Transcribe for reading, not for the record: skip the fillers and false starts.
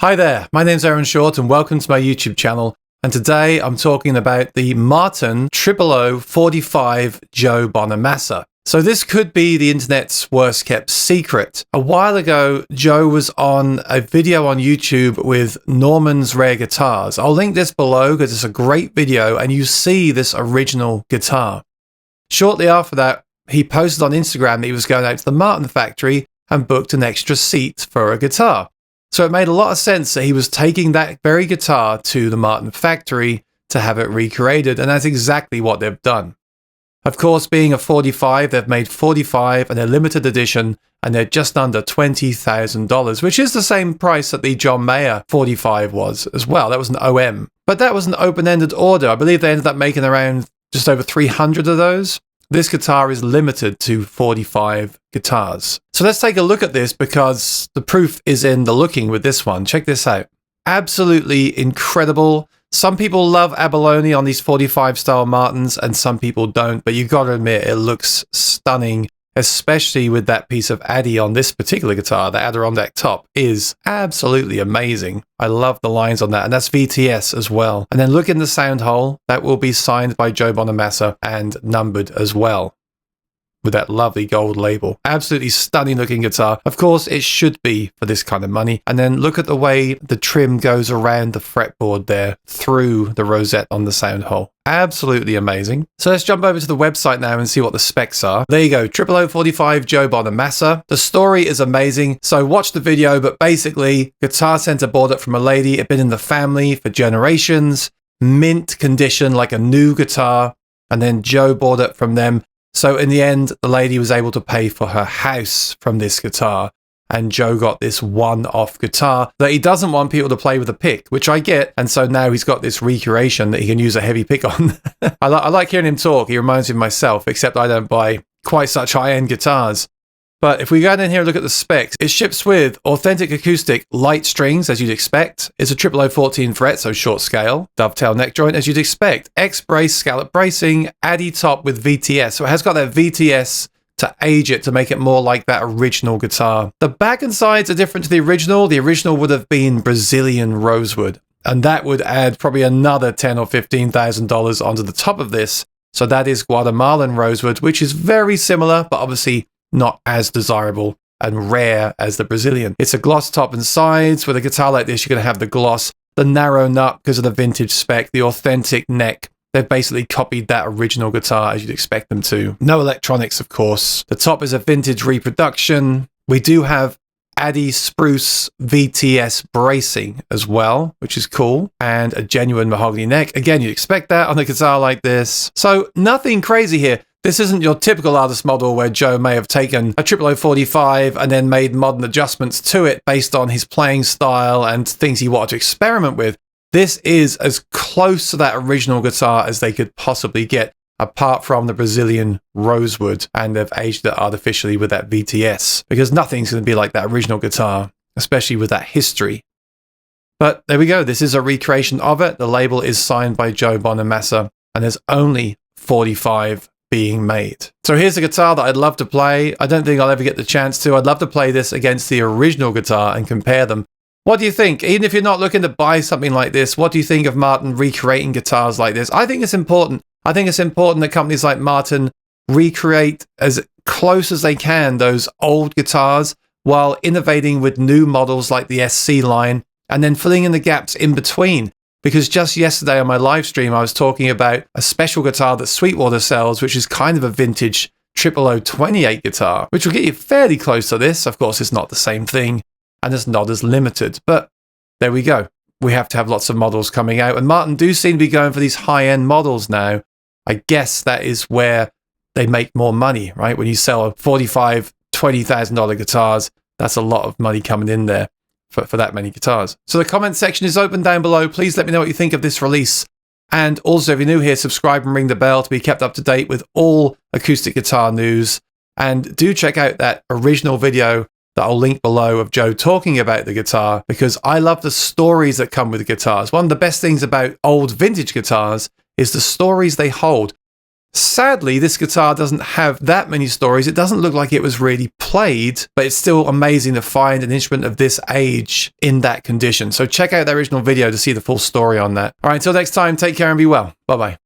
Hi there, my name's Aaron Short and welcome to my YouTube channel. And today I'm talking about the Martin 0045 Joe Bonamassa. So this could be the internet's worst kept secret. A while ago, Joe was on a video on YouTube with Norman's Rare Guitars. I'll link this below because it's a great video and you see this original guitar. Shortly after that, he posted on Instagram that he was going out to the Martin factory and booked an extra seat for a guitar. So it made a lot of sense that he was taking that very guitar to the Martin factory to have it recreated, and that's exactly what they've done. Of course, being a 45, they've made 45 and they're limited edition, and they're just under $20,000, which is the same price that the John Mayer 45 was as well. That was an OM. But that was an open-ended order. I believe they ended up making around just over 300 of those. This guitar is limited to 45 guitars. So let's take a look at this because the proof is in the looking with this one. Check this out. Absolutely incredible. Some people love abalone on these 45 style Martins and some people don't, but you got to admit it looks stunning, especially with that piece of Addy on this particular guitar. The Adirondack top is absolutely amazing. I love the lines on that, and that's VTS as well. And then look in the sound hole. That will be signed by Joe Bonamassa and numbered as well, with that lovely gold label. Absolutely stunning looking guitar. Of course, it should be for this kind of money. And then look at the way the trim goes around the fretboard there through the rosette on the sound hole. Absolutely amazing. So let's jump over to the website now and see what the specs are. There you go, 0045 Joe Bonamassa. The story is amazing. So watch the video, but basically Guitar Center bought it from a lady. It'd been in the family for generations, mint condition, like a new guitar. And then Joe bought it from them. So in the end, the lady was able to pay for her house from this guitar. And Joe got this one-off guitar that he doesn't want people to play with a pick, which I get. And so now he's got this recreation that he can use a heavy pick on. I like hearing him talk. He reminds me of myself, except I don't buy quite such high-end guitars. But if we go down here and look at the specs, it ships with authentic acoustic light strings, as you'd expect. It's a 0014 fret, so short scale. Dovetail neck joint, as you'd expect. X-brace scallop bracing, Addy top with VTS. So it has got that VTS to age it to make it more like that original guitar. The back and sides are different to the original. The original would have been Brazilian rosewood, and that would add probably another $10,000 or $15,000 onto the top of this. So that is Guatemalan rosewood, which is very similar, but obviously not as desirable and rare as the Brazilian. It's a gloss top and sides. With a guitar like this, you're going to have the gloss, the narrow nut because of the vintage spec, the authentic neck. They've basically copied that original guitar as you'd expect them to. No electronics, of course. The top is a vintage reproduction. We do have Addy spruce VTS bracing as well, which is cool, and a genuine mahogany neck. Again, you'd expect that on a guitar like this. So nothing crazy here. This isn't your typical artist model where Joe may have taken a 0045 and then made modern adjustments to it based on his playing style and things he wanted to experiment with. This is as close to that original guitar as they could possibly get, apart from the Brazilian rosewood, and they've aged it artificially with that VTS, because nothing's going to be like that original guitar, especially with that history. But there we go. This is a recreation of it. The label is signed by Joe Bonamassa, and there's only 45 being made. So here's a guitar that I'd love to play. I don't think I'll ever get the chance to. I'd love to play this against the original guitar and compare them. What do you think? Even if you're not looking to buy something like this, what do you think of Martin recreating guitars like this? I think it's important. I think it's important that companies like Martin recreate as close as they can those old guitars while innovating with new models like the SC line and then filling in the gaps in between. Because just yesterday on my live stream, I was talking about a special guitar that Sweetwater sells, which is kind of a vintage 0028 guitar, which will get you fairly close to this. Of course, it's not the same thing and it's not as limited, but there we go. We have to have lots of models coming out, and Martin do seem to be going for these high-end models now. I guess that is where they make more money, right? When you sell a $45,000, $20,000 guitars, that's a lot of money coming in there for that many guitars. So the comment section is open down below. Please let me know what you think of this release. And also, if you're new here, subscribe and ring the bell to be kept up to date with all acoustic guitar news. And do check out that original video that I'll link below of Joe talking about the guitar, because I love the stories that come with the guitars. One of the best things about old vintage guitars is the stories they hold. Sadly, this guitar doesn't have that many stories. It doesn't look like it was really played, but it's still amazing to find an instrument of this age in that condition. So check out the original video to see the full story on that. All right, until next time, take care and be well. Bye-bye.